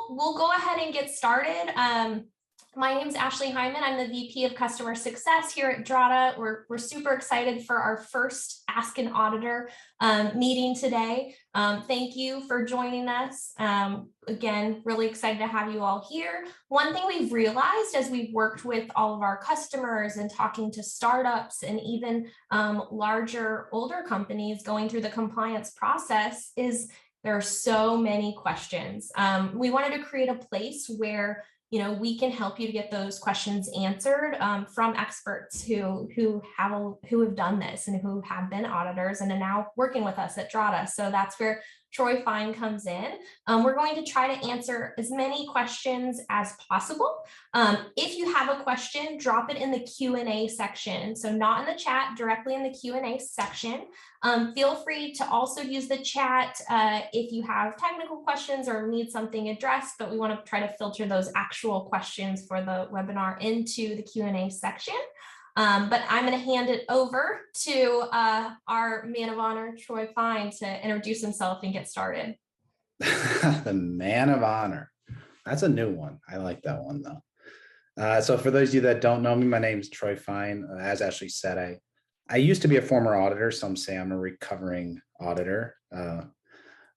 we'll go ahead and get started. My name is Ashley Hyman. I'm the VP of Customer Success here at Drata. We're super excited for our first Ask an Auditor meeting today. Thank you for joining us. Again, really excited to have you all here. One thing we've realized as we've worked with all of our customers and talking to startups and even larger, older companies going through the compliance process is there are so many questions. We wanted to create a place where we can help you to get those questions answered from experts who have done this and who have been auditors and are now working with us at Drata. So that's where Troy Fine comes in. We're going to try to answer as many questions as possible. If you have a question, drop it in the Q&A section. So not in the chat, directly in the Q&A section. Feel free to also use the chat if you have technical questions or need something addressed, but we want to try to filter those actual questions for the webinar into the Q&A section. But I'm going to hand it over to our man of honor, Troy Fine, to introduce himself and get started. The man of honor. That's a new one. I like that one, though. So for those of you that don't know me, my name is Troy Fine. As Ashley said, I used to be a former auditor. Some say I'm a recovering auditor.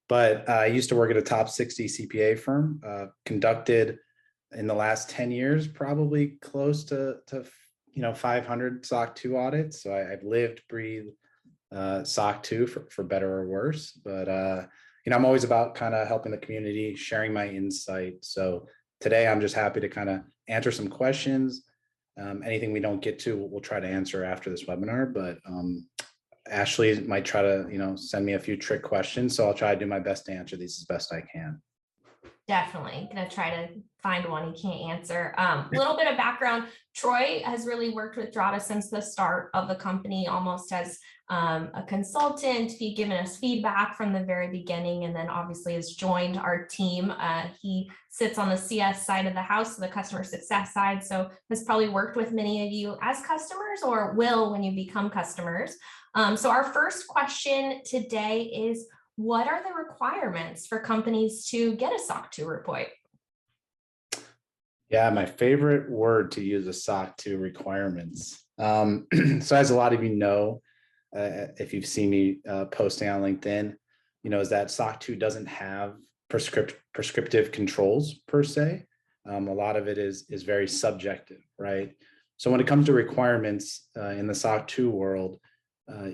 But I used to work at a top 60 CPA firm, conducted in the last 10 years, probably close to 500 SOC 2 audits. So I've lived, breathed SOC 2 for better or worse. But I'm always about kind of helping the community, sharing my insight. So today I'm just happy to kind of answer some questions. Anything we don't get to, we'll try to answer after this webinar. But Ashley might try to send me a few trick questions. So I'll try to do my best to answer these as best I can. Definitely gonna try to find one he can't answer. A little bit of background. Troy has really worked with Drata since the start of the company, almost as a consultant. He's given us feedback from the very beginning, and then obviously has joined our team. He sits on the CS side of the house, so the customer success side. So has probably worked with many of you as customers or will when you become customers. So our first question today is, what are the requirements for companies to get a SOC 2 report? Yeah, my favorite word to use is SOC 2 requirements. So as a lot of you know, if you've seen me posting on LinkedIn, is that SOC 2 doesn't have prescriptive controls per se. A lot of it is very subjective, right? So when it comes to requirements in the SOC 2 world,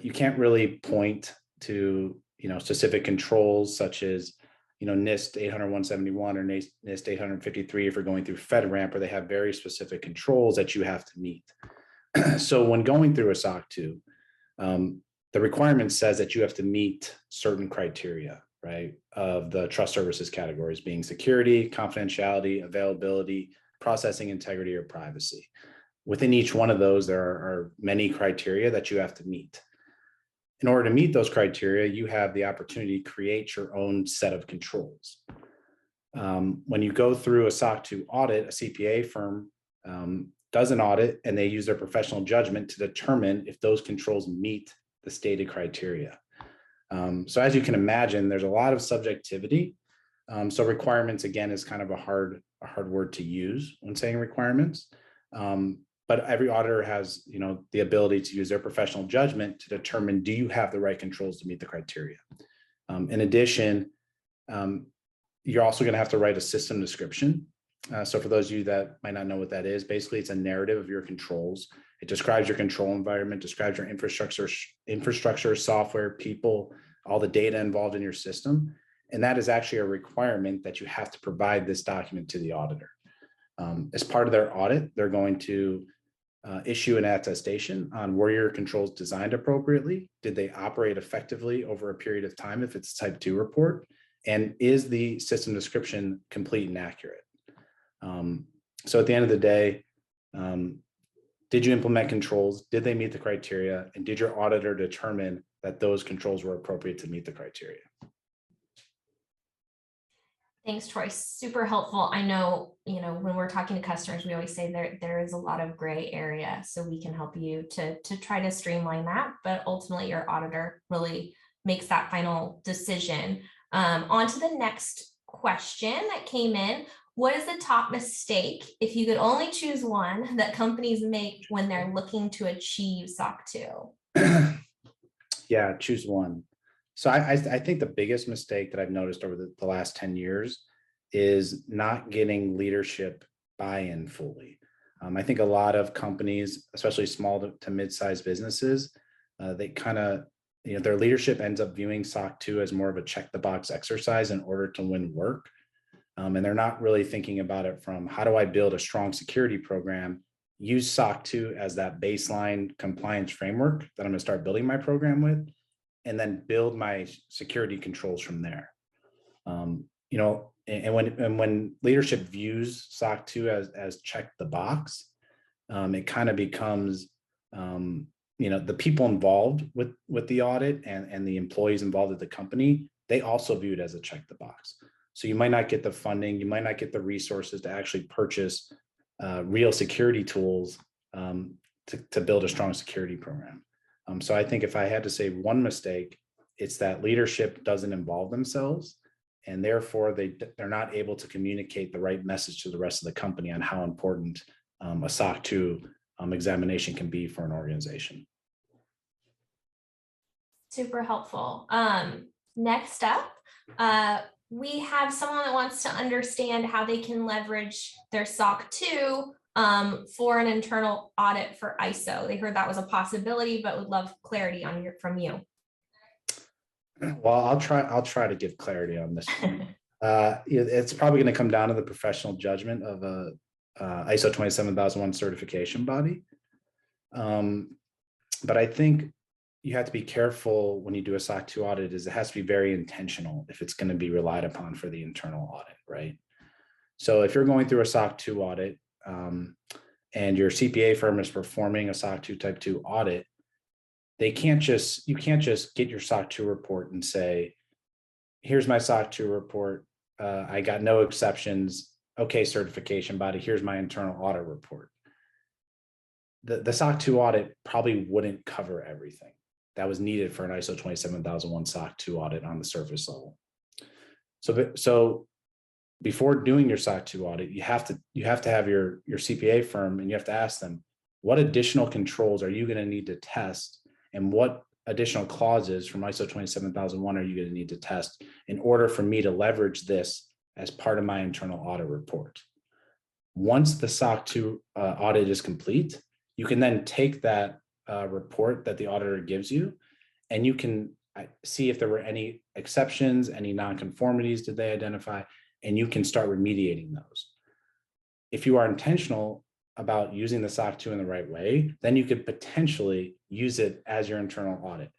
you can't really point to specific controls such as NIST 800-171 or NIST 853 if you're going through FedRAMP, where they have very specific controls that you have to meet. So when going through a SOC 2, the requirement says that you have to meet certain criteria, right, of the trust services categories being security, confidentiality, availability, processing integrity, or privacy. Within each one of those, there are many criteria that you have to meet. In order to meet those criteria, you have the opportunity to create your own set of controls. When you go through a SOC 2 audit, a CPA firm does an audit and they use their professional judgment to determine if those controls meet the stated criteria. So as you can imagine, there's a lot of subjectivity. So requirements, again, is kind of a hard word to use when saying requirements. But every auditor has, the ability to use their professional judgment to determine, do you have the right controls to meet the criteria? In addition, you're also going to have to write a system description. So for those of you that might not know what that is, basically it's a narrative of your controls. It describes your control environment, describes your infrastructure, software, people, all the data involved in your system. And that is actually a requirement that you have to provide this document to the auditor. As part of their audit, they're going to issue an attestation on were your controls designed appropriately? Did they operate effectively over a period of time if it's a type 2 report? And is the system description complete and accurate? So at the end of the day, did you implement controls? Did they meet the criteria? And did your auditor determine that those controls were appropriate to meet the criteria? Thanks, Troy. Super helpful. I know, when we're talking to customers, we always say there is a lot of gray area, so we can help you to try to streamline that. But ultimately, your auditor really makes that final decision. On to the next question that came in. What is the top mistake, if you could only choose one, that companies make when they're looking to achieve SOC 2? Yeah, choose one. So I think the biggest mistake that I've noticed over the last 10 years is not getting leadership buy-in fully. I think a lot of companies, especially small to mid-sized businesses, they kind of, their leadership ends up viewing SOC 2 as more of a check the box exercise in order to win work. And they're not really thinking about it from, how do I build a strong security program, use SOC 2 as that baseline compliance framework that I'm going to start building my program with, and then build my security controls from there. And when leadership views SOC 2 as check the box, it kind of becomes, the people involved with the audit and the employees involved at the company, they also view it as a check the box. So you might not get the funding, you might not get the resources to actually purchase real security tools to build a strong security program. So I think if I had to say one mistake, it's that leadership doesn't involve themselves, and therefore they're not able to communicate the right message to the rest of the company on how important a SOC 2 examination can be for an organization. Super helpful. Next up, we have someone that wants to understand how they can leverage their SOC 2 for an internal audit for ISO. They heard that was a possibility, but would love clarity from you. Well, I'll try to give clarity on this one. It's probably going to come down to the professional judgment of a ISO 27001 certification body. But I think you have to be careful when you do a SOC 2 audit, is it has to be very intentional if it's going to be relied upon for the internal audit, right? So if you're going through a SOC 2 audit and your CPA firm is performing a SOC 2 type 2 audit, you can't just get your SOC 2 report and say, here's my SOC 2 report. I got no exceptions. Okay, certification body, here's my internal audit report. The SOC 2 audit probably wouldn't cover everything that was needed for an ISO 27001 SOC 2 audit on the surface level. So before doing your SOC 2 audit, you have to have your CPA firm, and you have to ask them, what additional controls are you going to need to test, and what additional clauses from ISO 27001 are you going to need to test in order for me to leverage this as part of my internal audit report. Once the SOC 2 audit is complete, you can then take that report that the auditor gives you, and you can see if there were any exceptions, any nonconformities did they identify, and you can start remediating those. If you are intentional about using the SOC 2 in the right way, then you could potentially use it as your internal audit.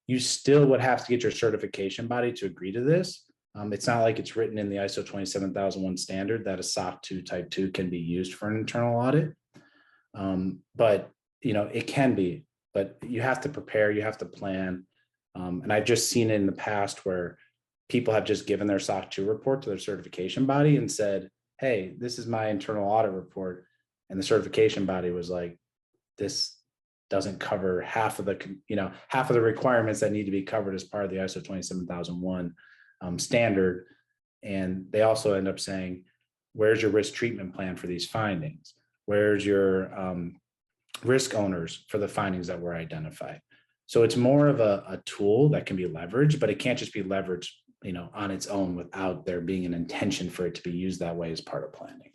You still would have to get your certification body to agree to this. It's not like it's written in the ISO 27001 standard that a SOC 2 type 2 can be used for an internal audit. But it can be, but you have to prepare, you have to plan. And I've just seen it in the past where people have just given their SOC 2 report to their certification body and said, hey, this is my internal audit report. And the certification body was like, this doesn't cover half of the requirements that need to be covered as part of the ISO 27001 standard. And they also end up saying, where's your risk treatment plan for these findings? Where's your risk owners for the findings that were identified? So it's more of a tool that can be leveraged, but it can't just be leveraged, on its own without there being an intention for it to be used that way as part of planning.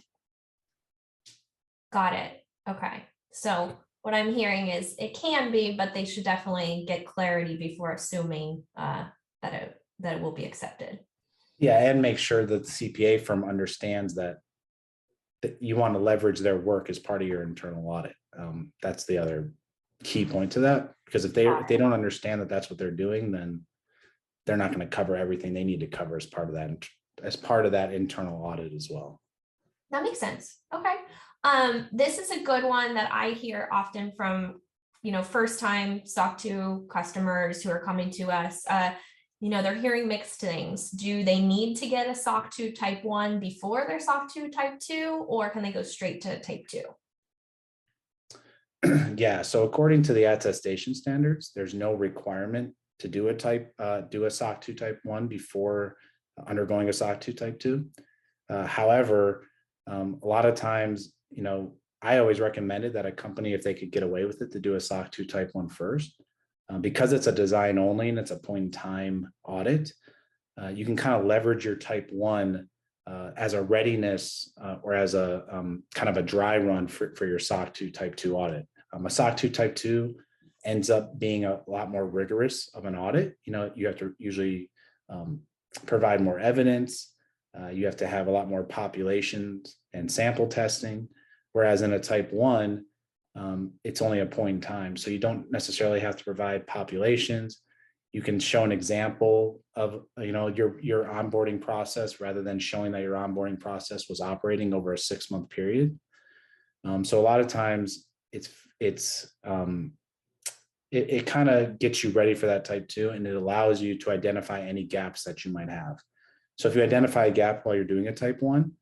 Got it. Okay. So what I'm hearing is it can be, but they should definitely get clarity before assuming that it will be accepted. Yeah, and make sure that the CPA firm understands that you want to leverage their work as part of your internal audit. That's the other key point to that, because if they don't understand that that's what they're doing, then they're not going to cover everything they need to cover as part of that internal audit as well. That makes sense. Okay. This is a good one that I hear often from, first time SOC 2 customers who are coming to us. They're hearing mixed things. Do they need to get a SOC 2 type 1 before their SOC 2 type 2, or can they go straight to type 2? Yeah, so according to the attestation standards, there's no requirement to do a SOC 2 type 1 before undergoing a SOC 2 Type 2. However, a lot of times, I always recommended that a company, if they could get away with it, to do a SOC 2 Type 1 first. Because it's a design only and it's a point in time audit, you can kind of leverage your Type 1 as a readiness or as a kind of a dry run for your SOC 2 Type 2 audit. A SOC 2 Type 2 ends up being a lot more rigorous of an audit. You have to usually provide more evidence. You have to have a lot more populations and sample testing. Whereas in a Type 1, it's only a point in time. So you don't necessarily have to provide populations. You can show an example of your onboarding process rather than showing that your onboarding process was operating over a 6-month period. So a lot of times it kind of gets you ready for that Type 2, and it allows you to identify any gaps that you might have. So if you identify a gap while you're doing a Type 1,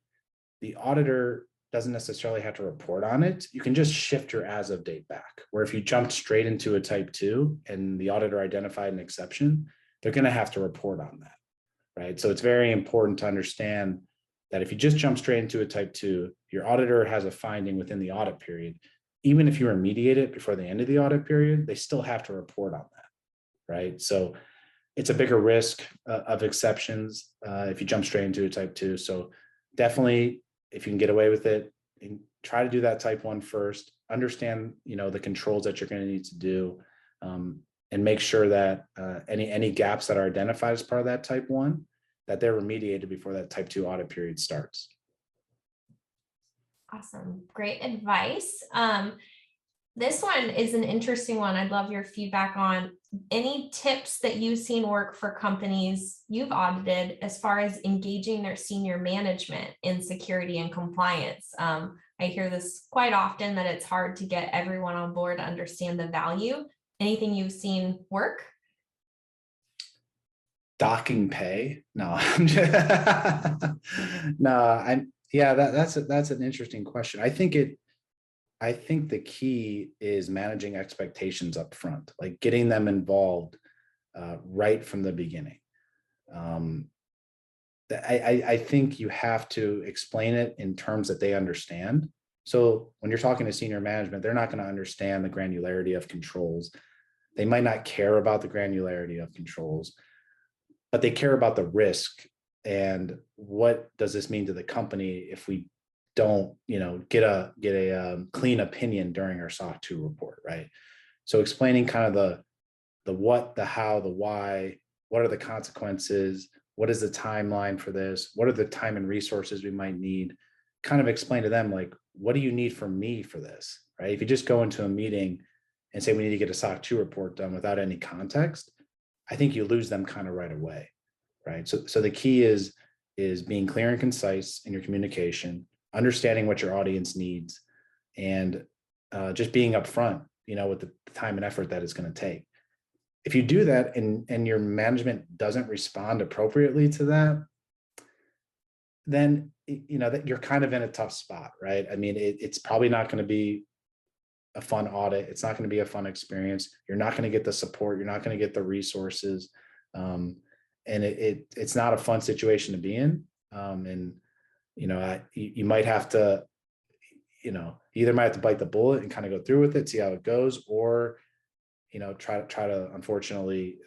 the auditor doesn't necessarily have to report on it. You can just shift your as of date back, where if you jumped straight into a Type 2 and the auditor identified an exception, they're going to have to report on that, right? So it's very important to understand that if you just jump straight into a Type 2, your auditor has a finding within the audit period. Even if you remediate it before the end of the audit period, they still have to report on that, right? So it's a bigger risk of exceptions if you jump straight into a Type 2. So definitely, if you can get away with it, try to do that Type 1 first. Understand, the controls that you're going to need to do, and make sure that any gaps that are identified as part of that Type 1, that they're remediated before that Type 2 audit period starts. Awesome. Great advice. This one is an interesting one. I'd love your feedback on any tips that you've seen work for companies you've audited as far as engaging their senior management in security and compliance. I hear this quite often, that it's hard to get everyone on board to understand the value. Anything you've seen work? Docking pay? No, that's an interesting question. I think the key is managing expectations up front, like getting them involved right from the beginning. I think you have to explain it in terms that they understand. So when you're talking to senior management, they're not going to understand the granularity of controls. They might not care about the granularity of controls, but they care about the risk and what does this mean to the company if we don't, get a clean opinion during our SOC 2 report, right? So explaining kind of the what, the how, the why, what are the consequences, what is the timeline for this, what are the time and resources we might need, kind of explain to them, like, what do you need from me for this, right? If you just go into a meeting and say we need to get a SOC 2 report done without any context, I think you lose them kind of right away, right? So the key is being clear and concise in your communication, understanding what your audience needs, and just being upfront, with the time and effort that it's going to take. If you do that and your management doesn't respond appropriately to that, then that you're kind of in a tough spot, right? I mean, it's probably not going to be a fun audit. It's not going to be a fun experience. You're not going to get the support. You're not going to get the resources. And it's not a fun situation to be in. And, you might have to, you either might have to bite the bullet and kind of go through with it, see how it goes, or, try to unfortunately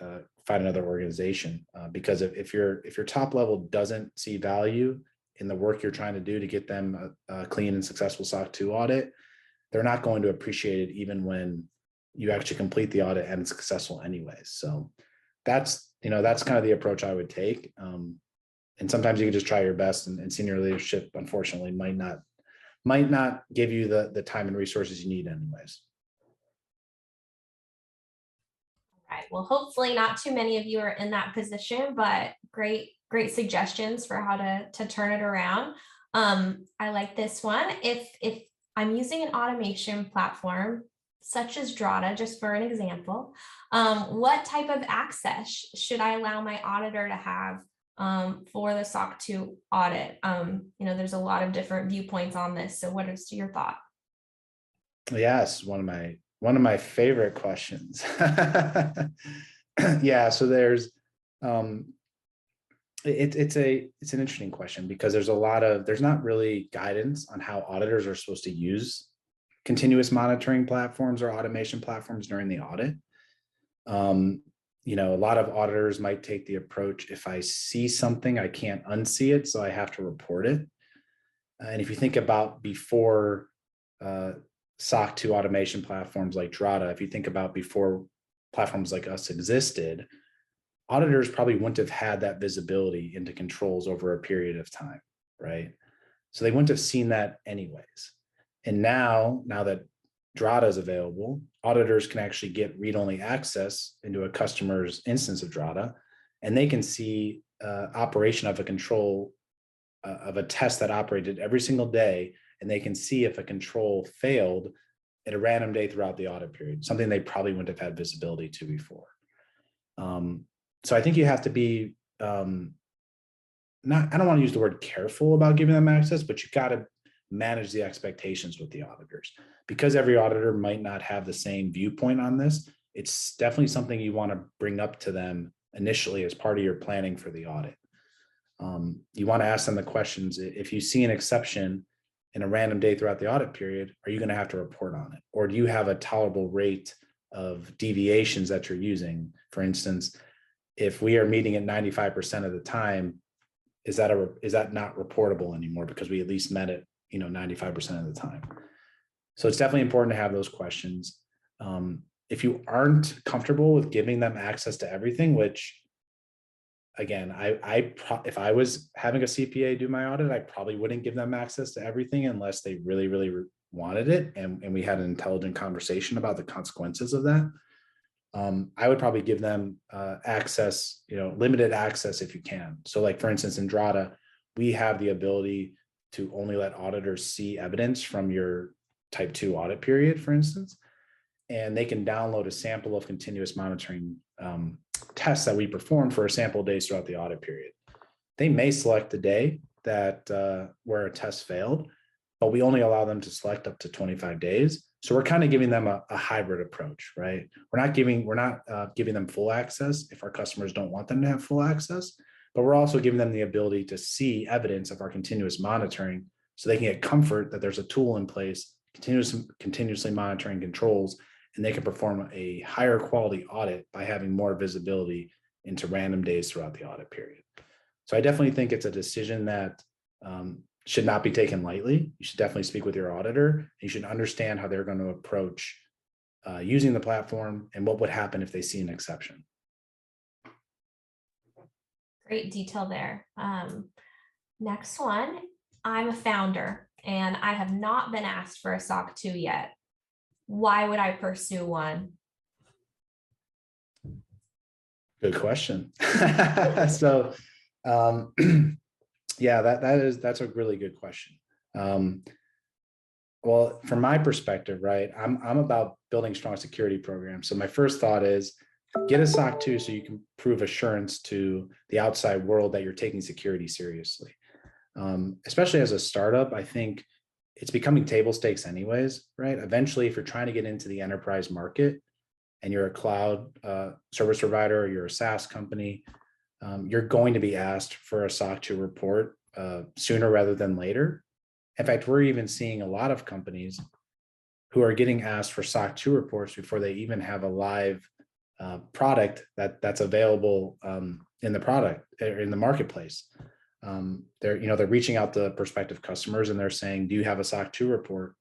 find another organization. Because if your top level doesn't see value in the work you're trying to do to get them a clean and successful SOC 2 audit, they're not going to appreciate it even when you actually complete the audit and it's successful anyways. So that's kind of the approach I would take. And sometimes you can just try your best, and senior leadership, unfortunately, might not give you the time and resources you need anyways. Right. Well, hopefully not too many of you are in that position, but great suggestions for how to turn it around. I like this one. If I'm using an automation platform such as Drata, just for an example, what type of access should I allow my auditor to have for the SOC 2 audit? There's a lot of different viewpoints on this. So what is your thought? Yes, one of my favorite questions. Yeah, so there's It's an interesting question because there's not really guidance on how auditors are supposed to use continuous monitoring platforms or automation platforms during the audit. A lot of auditors might take the approach, if I see something, I can't unsee it, so I have to report it. And if you think about before SOC 2 automation platforms like Drata, if you think about before platforms like us existed, auditors probably wouldn't have had that visibility into controls over a period of time, right? So they wouldn't have seen that anyways. And now that Drata is available, auditors can actually get read-only access into a customer's instance of Drata, and they can see operation of a control of a test that operated every single day, and they can see if a control failed at a random day throughout the audit period, something they probably wouldn't have had visibility to before. So I think you have to be I don't want to use the word careful about giving them access, but you got to manage the expectations with the auditors, because every auditor might not have the same viewpoint on this. It's definitely something you want to bring up to them initially as part of your planning for the audit. You want to ask them the questions. If you see an exception in a random day throughout the audit period, are you going to have to report on it? Or do you have a tolerable rate of deviations that you're using? For instance, if we are meeting at 95% of the time, is that not reportable anymore because we at least met it 95% of the time? So it's definitely important to have those questions. If you aren't comfortable with giving them access to everything, which again, if I was having a CPA do my audit, I probably wouldn't give them access to everything unless they really, really wanted it, and we had an intelligent conversation about the consequences of that. I would probably give them access, limited access if you can. So like, for instance, in Drata, we have the ability to only let auditors see evidence from your type 2 audit period, for instance, and they can download a sample of continuous monitoring tests that we perform for a sample days throughout the audit period. They may select the day that where a test failed, but we only allow them to select up to 25 days. So we're kind of giving them a hybrid approach, right? We're not giving them full access if our customers don't want them to have full access, but we're also giving them the ability to see evidence of our continuous monitoring so they can get comfort that there's a tool in place, continuously monitoring controls, and they can perform a higher quality audit by having more visibility into random days throughout the audit period. So I definitely think it's a decision that should not be taken lightly. You should definitely speak with your auditor. You should understand how they're going to approach using the platform and what would happen if they see an exception. Great detail there. Next one, I'm a founder and I have not been asked for a SOC 2 yet. Why would I pursue one? Good question. So, yeah, that's a really good question. Well, from my perspective, right, I'm about building strong security programs. So my first thought is get a SOC 2 so you can prove assurance to the outside world that you're taking security seriously. Especially as a startup, I think it's becoming table stakes anyways, right? Eventually, if you're trying to get into the enterprise market and you're a cloud service provider or you're a SaaS company, you're going to be asked for a SOC 2 report sooner rather than later. In fact, we're even seeing a lot of companies who are getting asked for SOC 2 reports before they even have a live product that's available in the product or in the marketplace. They're reaching out to prospective customers and they're saying, do you have a SOC 2 report?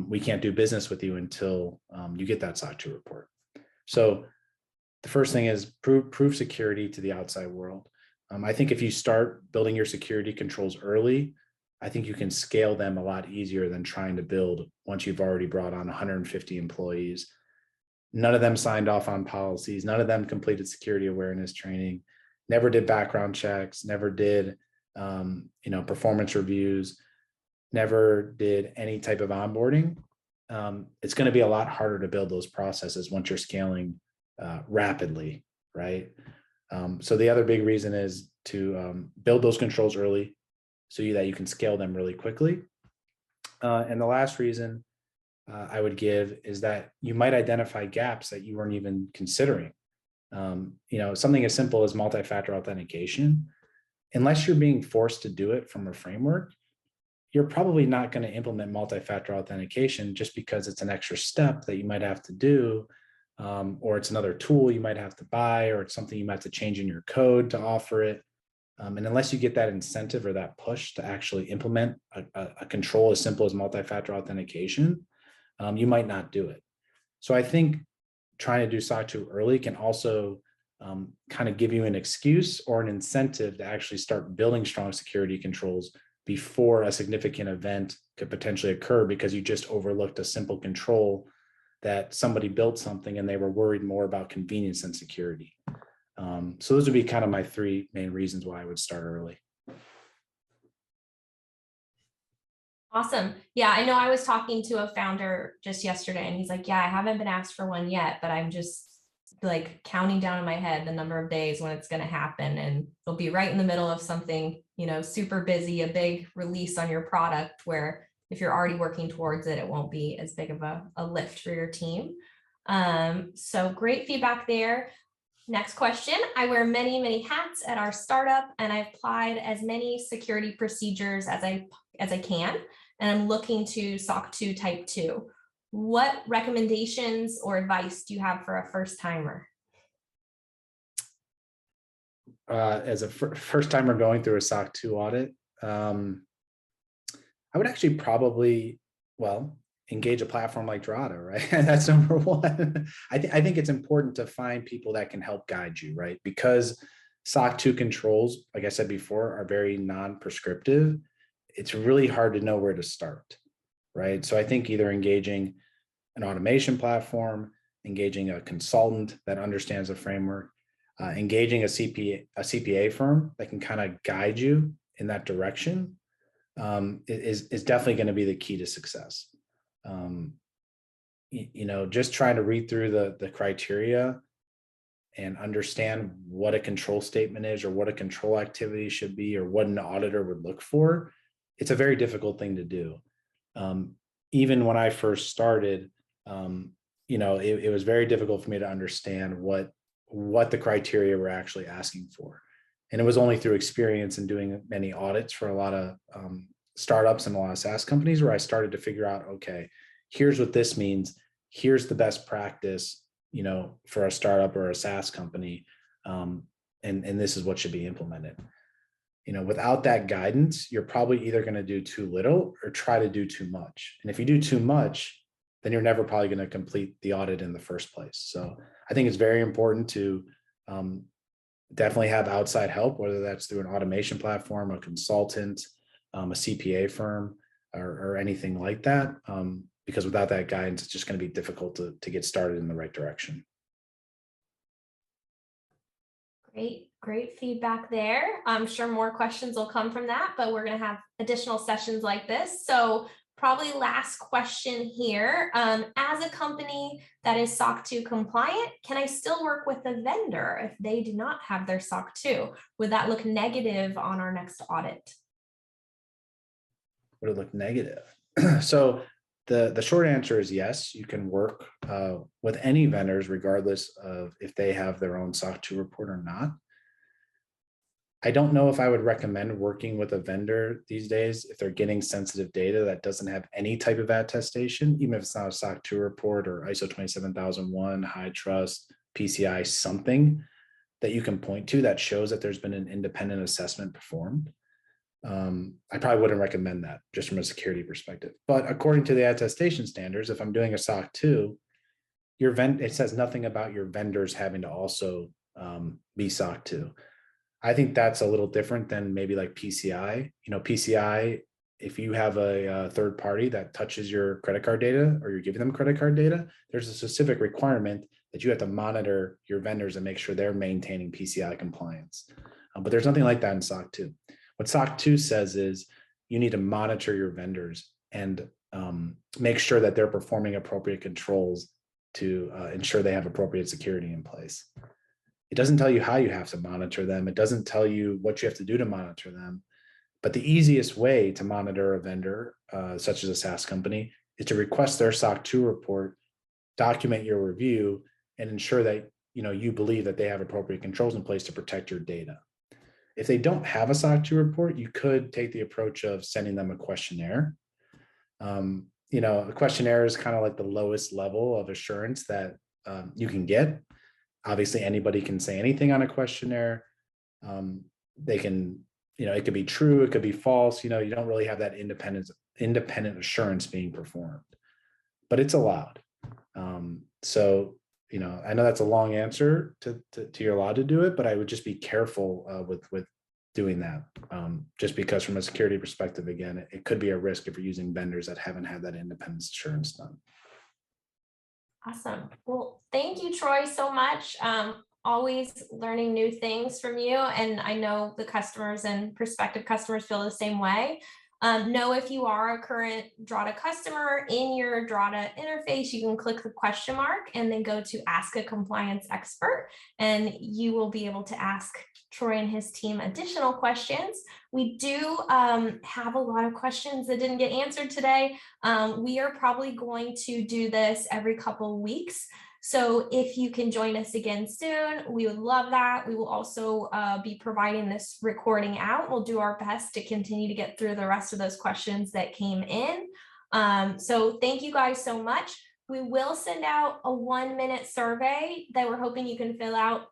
We can't do business with you until you get that SOC 2 report. So the first thing is prove security to the outside world. I think if you start building your security controls early, I think you can scale them a lot easier than trying to build once you've already brought on 150 employees. None of them signed off on policies. None of them completed security awareness training, never did background checks, never did performance reviews, never did any type of onboarding. It's going to be a lot harder to build those processes once you're scaling rapidly, right? So the other big reason is to build those controls early so that you can scale them really quickly. And the last reason I would give is that you might identify gaps that you weren't even considering. Something as simple as multi-factor authentication. unless you're being forced to do it from a framework, you're probably not going to implement multi-factor authentication just because it's an extra step that you might have to do, or it's another tool you might have to buy, or it's something you might have to change in your code to offer it. And unless you get that incentive or that push to actually implement a control as simple as multi-factor authentication, you might not do it. So I think trying to do SOC 2 early can also kind of give you an excuse or an incentive to actually start building strong security controls before a significant event could potentially occur, because you just overlooked a simple control that somebody built something and they were worried more about convenience than security. So those would be kind of my three main reasons why I would start early. Awesome. Yeah, I know I was talking to a founder just yesterday and he's like, yeah, I haven't been asked for one yet, but I'm just like counting down in my head the number of days when it's going to happen, and it'll be right in the middle of something, super busy, a big release on your product, where if you're already working towards it, it won't be as big of a lift for your team. So great feedback there. Next question. I wear many, many hats at our startup, and I've applied as many security procedures as I can, and I'm looking to SOC 2 Type 2. What recommendations or advice do you have for a first timer? As a first timer going through a SOC 2 audit, I would actually probably, engage a platform like Drata, right? That's number one. I think it's important to find people that can help guide you, right? Because SOC 2 controls, like I said before, are very non-prescriptive. It's really hard to know where to start, right? So I think either engaging an automation platform, engaging a consultant that understands the framework, engaging a CPA firm that can kind of guide you in that direction is definitely going to be the key to success. Just trying to read through the criteria and understand what a control statement is, or what a control activity should be, or what an auditor would look for. It's a very difficult thing to do. Even when I first started, it was very difficult for me to understand what the criteria were actually asking for. And it was only through experience and doing many audits for a lot of startups and a lot of SaaS companies where I started to figure out, okay, here's what this means. Here's the best practice, for a startup or a SaaS company. And this is what should be implemented. Without that guidance, you're probably either going to do too little or try to do too much. And if you do too much, then you're never probably going to complete the audit in the first place. So I think it's very important to definitely have outside help, whether that's through an automation platform, a consultant, a CPA firm, or anything like that. Because without that guidance, it's just going to be difficult to get started in the right direction. Great feedback there. I'm sure more questions will come from that, but we're going to have additional sessions like this. So probably last question here. As a company that is SOC 2 compliant, can I still work with a vendor if they do not have their SOC 2? Would that look negative on our next audit? Would it look negative? So the short answer is yes, you can work with any vendors, regardless of if they have their own SOC 2 report or not. I don't know if I would recommend working with a vendor these days if they're getting sensitive data that doesn't have any type of attestation, even if it's not a SOC 2 report or ISO 27001, high trust, PCI, something that you can point to that shows that there's been an independent assessment performed. I probably wouldn't recommend that just from a security perspective. But according to the attestation standards, if I'm doing a SOC 2, it says nothing about your vendors having to also be SOC 2. I think that's a little different than maybe like PCI. PCI, if you have a third party that touches your credit card data, or you're giving them credit card data, there's a specific requirement that you have to monitor your vendors and make sure they're maintaining PCI compliance. But there's nothing like that in SOC 2. What SOC 2 says is you need to monitor your vendors and make sure that they're performing appropriate controls to ensure they have appropriate security in place. It doesn't tell you how you have to monitor them. It doesn't tell you what you have to do to monitor them. But the easiest way to monitor a vendor, such as a SaaS company, is to request their SOC 2 report, document your review, and ensure that you believe that they have appropriate controls in place to protect your data. If they don't have a SOC 2 report, you could take the approach of sending them a questionnaire. A questionnaire is kind of like the lowest level of assurance that you can get. Obviously, anybody can say anything on a questionnaire. They can, it could be true, it could be false. You don't really have that independent assurance being performed, but it's allowed. I know that's a long answer to you're allowed to do it, but I would just be careful with doing that. Just because from a security perspective, again, it could be a risk if you're using vendors that haven't had that independence assurance done. Awesome. Well, thank you, Troy, so much. Always learning new things from you. And I know the customers and prospective customers feel the same way. Know if you are a current Drata customer, in your Drata interface, you can click the question mark and then go to Ask a Compliance Expert, and you will be able to ask Troy and his team additional questions. We do have a lot of questions that didn't get answered today. We are probably going to do this every couple of weeks. So if you can join us again soon, we would love that. We will also be providing this recording out. We'll do our best to continue to get through the rest of those questions that came in. So thank you guys so much. We will send out a 1-minute survey that we're hoping you can fill out.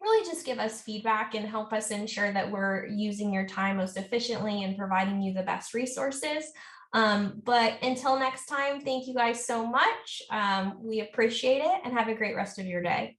Really just give us feedback and help us ensure that we're using your time most efficiently and providing you the best resources. But until next time, thank you guys so much. We appreciate it, and have a great rest of your day.